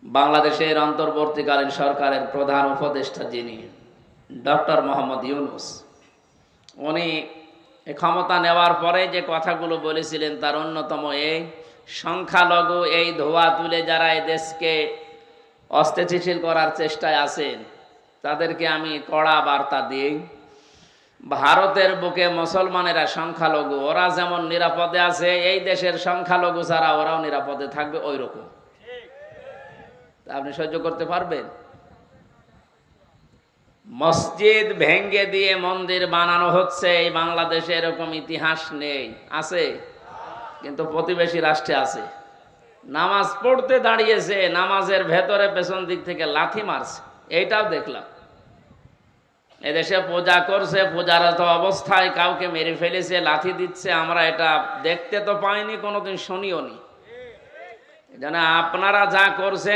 বাংলাদেশের অন্তর্বর্তীকালীন সরকারের প্রধান উপদেষ্টা যিনি ডক্টর মোহাম্মদ ইউনূস, উনি ক্ষমতা নেওয়ার পরে যে কথাগুলো বলেছিলেন তার অন্যতম এই সংখ্যালঘু এই ধোয়া তুলে যারা এই দেশকে অস্থিতিশীল করার চেষ্টায় আছেন তাদেরকে আমি কড়া বার্তা দিই। ভারতের বুকে মুসলমানেরা সংখ্যালঘু, ওরা যেমন নিরাপদে আছে এই দেশের সংখ্যালঘু ছাড়া ওরাও নিরাপদে থাকবে ওই রকম। আপনি সহ্য করতে পারবেন? মসজিদ ভেঙ্গে দিয়ে মন্দির বানানো হচ্ছে, এই বাংলাদেশে এরকম ইতিহাস নেই। আছে কিন্তু প্রতিবেশী রাষ্ট্রে আছে। নামাজ পড়তে দাঁড়িয়েছে, নামাজের ভেতরে পেছন দিক থেকে লাথি মারছে, এইটাও দেখলাম। এদেশে পূজা করছে, পূজারত অবস্থায় কাউকে মেরে ফেলেছে, লাথি দিচ্ছে। আমরা এটা দেখতে তো পাইনি, কোনোদিন শুনিও নি। এজন্য আপনারা যা করছেন